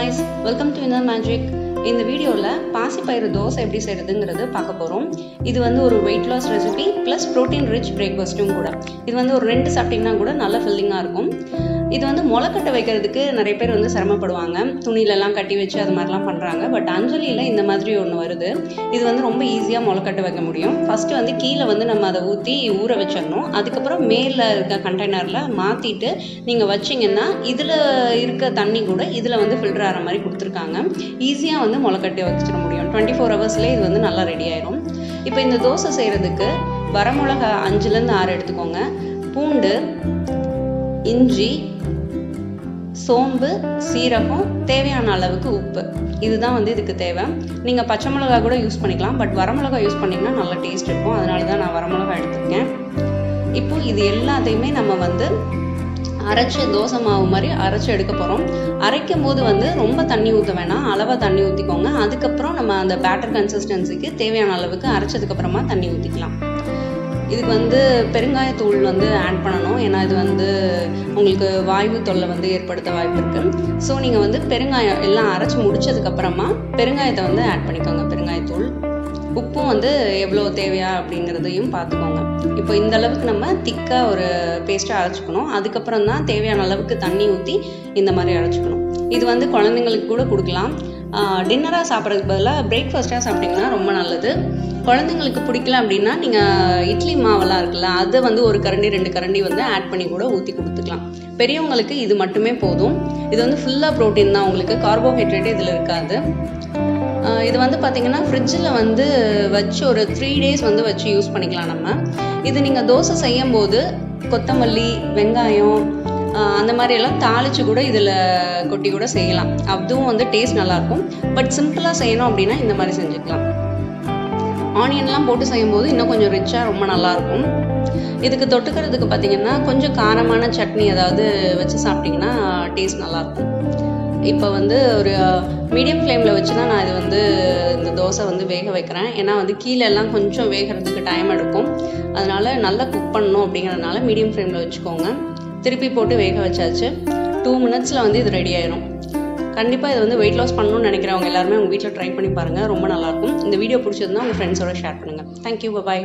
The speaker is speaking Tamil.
guys, welcome to Inner Magic. இந்த வீடியோல பாசிப்பயிறு தோசை எப்படி செய்யறதுங்கிறது பார்க்க போறோம். இது வந்து ஒரு weight loss recipe plus protein rich breakfastும் கூட. இது வந்து ஒரு 2 சாப்பிட்டீங்கன்னா கூட நல்ல ஃபில்லிங்கா இருக்கும். இது வந்து முளைக்கட்ட வைக்கிறதுக்கு நிறைய பேர் வந்து சிரமப்படுவாங்க. துணியில எல்லாம் கட்டி வச்சு அது மாதிரிலாம் பண்றாங்க. பட் அஞ்சலியில இந்த மாதிரி ஒன்று வருது. இது வந்து ரொம்ப ஈஸியா முளைக்கட்ட வைக்க முடியும். ஃபர்ஸ்ட் வந்து கீழே வந்து நம்ம அதை ஊற்றி ஊற வச்சிடணும். அதுக்கப்புறம் மேல இருக்க கண்டெய்னர்ல மாத்திட்டு நீங்க வச்சீங்கன்னா இதுல இருக்க தண்ணி கூட இதுல வந்து ஃபில்டர் ஆகிற மாதிரி கொடுத்துருக்காங்க. ஈஸியா வந்து முளைக்கட்டி வச்சிட முடியும். 24 ஹவர்ஸ்லேயே இது வந்து நல்லா ரெடி ஆயிரும். இப்போ இந்த தோசை செய்யறதுக்கு வரமிளகா 5லேருந்து 6 எடுத்துக்கோங்க. பூண்டு, இஞ்சி, சோம்பு, சீரகம், தேவையான அளவுக்கு உப்பு, இதுதான் வந்து இதுக்கு தேவை. நீங்கள் பச்சை மிளகா கூட யூஸ் பண்ணிக்கலாம். பட் வரமிளகா யூஸ் பண்ணிங்கன்னா நல்ல டேஸ்ட் இருக்கும். அதனால தான் நான் வரமிளகா எடுத்துருக்கேன். இப்போ இது எல்லாத்தையுமே நம்ம வந்து அரைச்சி தோசை மாவு மாதிரி அரைச்சி எடுக்க போகிறோம். அரைக்கும் போது வந்து ரொம்ப தண்ணி ஊற்ற வேணாம், அளவாக தண்ணி ஊற்றிக்கோங்க. அதுக்கப்புறம் நம்ம அந்த பேட்டர் கன்சிஸ்டன்சிக்கு தேவையான அளவுக்கு அரைச்சதுக்கப்புறமா தண்ணி ஊற்றிக்கலாம். இதுக்கு வந்து பெருங்காயத்தூள் வந்து ஆட் பண்ணணும். ஏன்னா இது வந்து உங்களுக்கு வாய்வு தொல்லை வந்து ஏற்படுத்த வாய்ப்பு இருக்குது. ஸோ நீங்கள் வந்து பெருங்காயம் எல்லாம் அரைச்சி முடிச்சதுக்கப்புறமா பெருங்காயத்தை வந்து ஆட் பண்ணிக்கோங்க. பெருங்காயத்தூள், உப்பும் வந்து எவ்வளோ தேவையா அப்படிங்கிறதையும் பார்த்துக்கோங்க. இப்போ இந்த அளவுக்கு நம்ம திக்காக ஒரு பேஸ்ட்டாக அரைச்சிக்கணும். அதுக்கப்புறம் தான் தேவையான அளவுக்கு தண்ணி ஊற்றி இந்த மாதிரி அரைச்சிக்கணும். இது வந்து குழந்தைங்களுக்கு கூட கொடுக்கலாம். டின்னராக சாப்பிட்றதுக்கு பதிலாக பிரேக்ஃபாஸ்ட்டாக சாப்பிட்டிங்கன்னா ரொம்ப நல்லது. குழந்தைங்களுக்கு பிடிக்கல அப்படின்னா நீங்கள் இட்லி மாவெல்லாம் இருக்குல்ல, அதை வந்து ஒரு கரண்டி 2 கரண்டி வந்து ஆட் பண்ணி கூட ஊற்றி கொடுத்துக்கலாம். பெரியவங்களுக்கு இது மட்டுமே போதும். இது வந்து ஃபுல்லாக ப்ரோட்டீன் தான், உங்களுக்கு கார்போஹைட்ரேட் இதில் இருக்காது. இது வந்து பார்த்தீங்கன்னா ஃப்ரிட்ஜில் வந்து வச்சு ஒரு 3 days வந்து வச்சு யூஸ் பண்ணிக்கலாம் நம்ம. இது நீங்கள் தோசை செய்யும் போது கொத்தமல்லி, வெங்காயம் அந்த மாதிரி எல்லாம் தாளித்து கூட இதில் கொட்டி கூட செய்யலாம். அதுவும் வந்து டேஸ்ட் நல்லாயிருக்கும். பட் சிம்பிளாக செய்யணும் அப்படின்னா இந்த மாதிரி செஞ்சுக்கலாம். ஆனியன்லாம் போட்டு செய்யும்போது இன்னும் கொஞ்சம் ரிச்சாக ரொம்ப நல்லாயிருக்கும். இதுக்கு தொட்டுக்கிறதுக்கு பார்த்தீங்கன்னா கொஞ்சம் காரமான சட்னி ஏதாவது வச்சு சாப்பிட்டிங்கன்னா டேஸ்ட் நல்லாயிருக்கும். இப்போ வந்து ஒரு மீடியம் ஃப்ளேமில் வச்சு தான் நான் இது வந்து இந்த தோசை வந்து வேக வைக்கிறேன். ஏன்னா வந்து கீழெல்லாம் கொஞ்சம் வேகிறதுக்கு டைம் எடுக்கும். அதனால் நல்லா குக் பண்ணணும் அப்படிங்கிறதுனால மீடியம் ஃப்ளேமில் வச்சுக்கோங்க. திருப்பி போட்டு வேக வச்சாச்சு. 2 minutesல வந்து இது ரெடி ஆயிடும். கண்டிப்பாக இது வந்து வெயிட் லாஸ் பண்ணணும்னு நினைக்கிறவங்க எல்லாருமே உங்கள் வீட்டில் ட்ரை பண்ணி பாருங்கள். ரொம்ப நல்லாயிருக்கும். இந்த வீடியோ பிடிச்சதுன்னா உங்கள் ஃப்ரெண்ட்ஸோட ஷேர் பண்ணுங்கள். தேங்க்யூ, பாய்.